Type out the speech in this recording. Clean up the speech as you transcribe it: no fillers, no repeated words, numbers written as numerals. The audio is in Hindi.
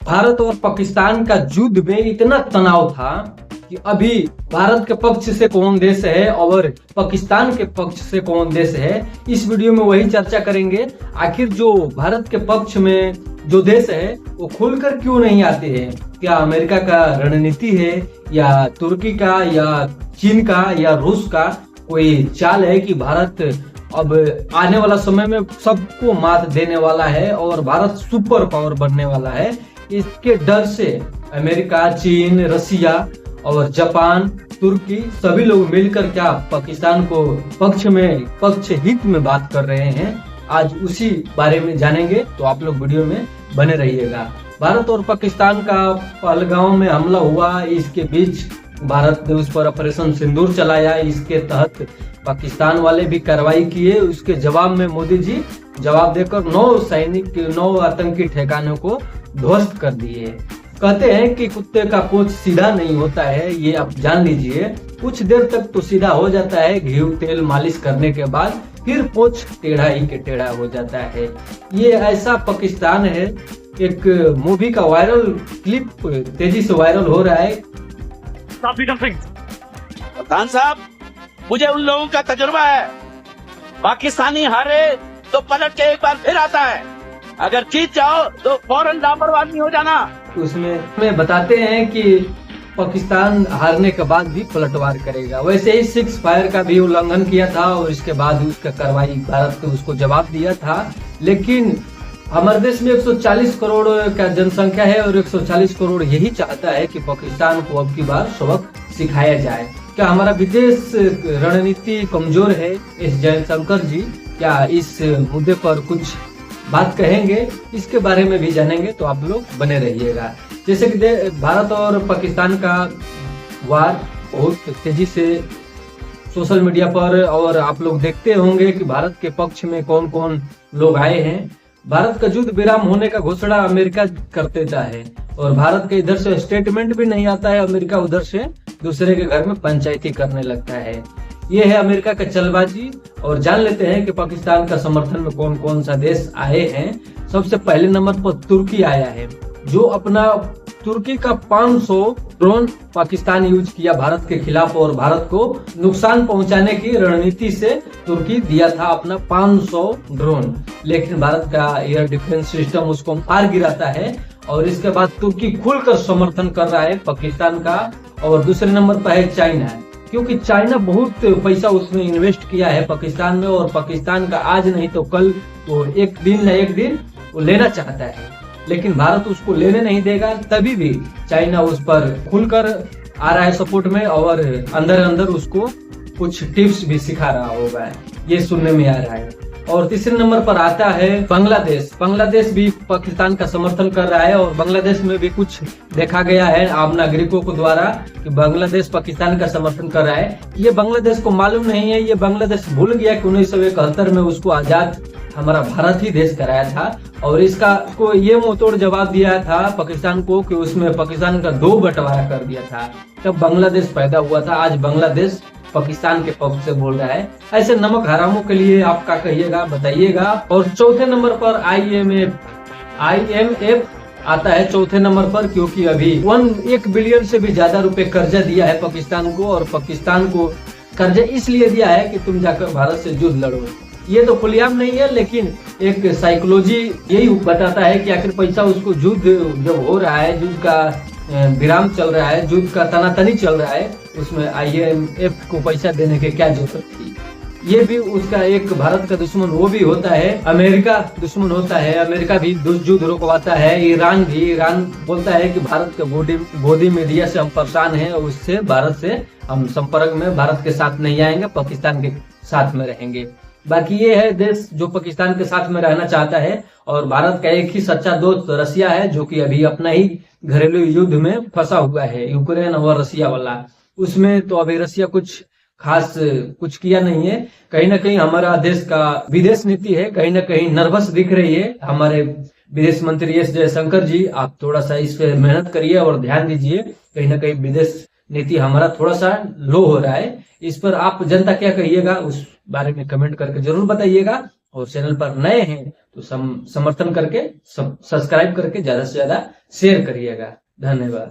भारत और पाकिस्तान का युद्ध में इतना तनाव था कि अभी भारत के पक्ष से कौन देश है और पाकिस्तान के पक्ष से कौन देश है, इस वीडियो में वही चर्चा करेंगे। आखिर जो भारत के पक्ष में जो देश है वो खुलकर क्यों नहीं आते हैं? क्या अमेरिका का रणनीति है या तुर्की का या चीन का या रूस का कोई चाल है कि भारत अब आने वाला समय में सबको मात देने वाला है और भारत सुपर पावर बनने वाला है? इसके डर से अमेरिका, चीन, रसिया और जापान, तुर्की सभी लोग मिलकर क्या पाकिस्तान को पक्ष हित में बात कर रहे हैं? आज उसी बारे में जानेंगे, तो आप लोग वीडियो में बने रहिएगा। भारत और पाकिस्तान का पहलगांव में हमला हुआ, इसके बीच भारत ने उस पर ऑपरेशन सिंदूर चलाया। इसके तहत पाकिस्तान वाले भी कार्रवाई किए। उसके जवाब में मोदी जी जवाब देकर 9 आतंकी ठिकानों को ध्वस्त कर दिए। कहते हैं कि कुत्ते का पूंछ सीधा नहीं होता है, ये आप जान लीजिए। कुछ देर तक तो सीधा हो जाता है, घी तेल मालिश करने के बाद फिर पूंछ टेढ़ा ही के टेढ़ा हो जाता है। ये ऐसा पाकिस्तान है। एक मूवी का वायरल क्लिप तेजी से वायरल हो रहा है। प्रधान साहब, मुझे उन लोगों का तजुर्बा है, पाकिस्तानी हारे तो पलट के एक बार फिर आता है, अगर जीत जाओ तो फौरन लापरवाह नहीं हो जाना। उसमें बताते हैं कि पाकिस्तान हारने के बाद भी पलटवार करेगा। वैसे ही 6 फायर का भी उल्लंघन किया था और इसके बाद उसका कार्रवाई भारत ने उसको जवाब दिया था। लेकिन हमारे देश में 140 करोड़ का जनसंख्या है और 140 करोड़ यही चाहता है कि पाकिस्तान को अब की बार सबक सिखाया जाए। क्या हमारा विदेश रणनीति कमजोर है? एस जयशंकर जी क्या इस मुद्दे पर कुछ बात कहेंगे? इसके बारे में भी जानेंगे, तो आप लोग बने रहिएगा। जैसे कि भारत और पाकिस्तान का वार बहुत तेजी से सोशल मीडिया पर, और आप लोग देखते होंगे कि भारत के पक्ष में कौन कौन लोग आए हैं। भारत का युद्ध विराम होने का घोषणा अमेरिका कर देता है और भारत के इधर से स्टेटमेंट भी नहीं आता है। अमेरिका उधर से दूसरे के घर में पंचायती करने लगता है। ये है अमेरिका का चलबाजी। और जान लेते हैं कि पाकिस्तान का समर्थन में कौन कौन सा देश आए हैं। सबसे पहले नंबर पर तुर्की आया है, जो अपना तुर्की का 500 ड्रोन पाकिस्तान यूज किया भारत के खिलाफ और भारत को नुकसान पहुंचाने की रणनीति से तुर्की दिया था अपना 500 ड्रोन। लेकिन भारत का एयर डिफेंस सिस्टम उसको मार गिराता है और इसके बाद तुर्की खुलकर समर्थन कर रहा है पाकिस्तान का। और दूसरे नंबर पर है चाइना, क्योंकि चाइना बहुत पैसा उसमें इन्वेस्ट किया है पाकिस्तान में और पाकिस्तान का आज नहीं तो कल वो एक दिन वो लेना चाहता है, लेकिन भारत उसको लेने नहीं देगा। तभी भी चाइना उस पर खुलकर आ रहा है सपोर्ट में और अंदर उसको कुछ टिप्स भी सिखा रहा होगा, ये सुनने में आ रहा है। और तीसरे नंबर पर आता है बांग्लादेश। बांग्लादेश भी पाकिस्तान का समर्थन कर रहा है और बांग्लादेश में भी कुछ देखा गया है आम नागरिकों को द्वारा कि बांग्लादेश पाकिस्तान का समर्थन कर रहा है। ये बांग्लादेश को मालूम नहीं है, ये बांग्लादेश भूल गया कि 1971 में उसको आजाद हमारा भारत ही देश कराया था और इसका को ये मुंहतोड़ जवाब दिया था पाकिस्तान को कि उसमें पाकिस्तान का 2 बंटवारा कर दिया था। तब बांग्लादेश पैदा हुआ था। आज बांग्लादेश पाकिस्तान के पक्ष से बोल रहा है। ऐसे नमक हरामों के लिए आप क्या कहिएगा, बताइएगा। और चौथे नंबर पर IMF आता है चौथे नंबर पर, क्योंकि अभी 1 बिलियन से भी ज्यादा रुपए कर्जा दिया है पाकिस्तान को और पाकिस्तान को कर्जा इसलिए दिया है कि तुम जाकर भारत से युद्ध लड़ो। ये तो खुलेआम नहीं है, लेकिन एक साइकोलॉजी यही बताता है कि आखिर पैसा उसको युद्ध जब हो रहा है, युद्ध का विराम चल रहा है, युद्ध का तनातनी चल रहा है, उसमें IMF को पैसा देने की क्या जरूरत थी? ये भी उसका एक भारत का दुश्मन वो भी होता है, अमेरिका दुश्मन होता है। अमेरिका भी युद्ध रुकवाता है। ईरान बोलता है कि भारत के गोदी मीडिया से हम परेशान हैं और उससे भारत से हम संपर्क में भारत के साथ नहीं आएंगे, पाकिस्तान के साथ में रहेंगे। बाकी ये है देश जो पाकिस्तान के साथ में रहना चाहता है और भारत का एक ही सच्चा दोस्त रसिया है, जो कि अभी अपना ही घरेलू युद्ध में फंसा हुआ है, यूक्रेन और रसिया वाला। उसमें तो अभी रसिया कुछ खास कुछ किया नहीं है। कहीं ना कहीं हमारा देश का विदेश नीति है कहीं ना कहीं नर्वस दिख रही है। हमारे विदेश मंत्री एस जयशंकर जी, आप थोड़ा सा इस पे मेहनत करिए और ध्यान दीजिए। कहीं ना कहीं विदेश नीति हमारा थोड़ा सा लो हो रहा है। इस पर आप जनता क्या कहिएगा उस बारे में कमेंट करके जरूर बताइएगा। और चैनल पर नए हैं तो समर्थन करके सब्सक्राइब करके ज्यादा से ज्यादा शेयर करिएगा। धन्यवाद।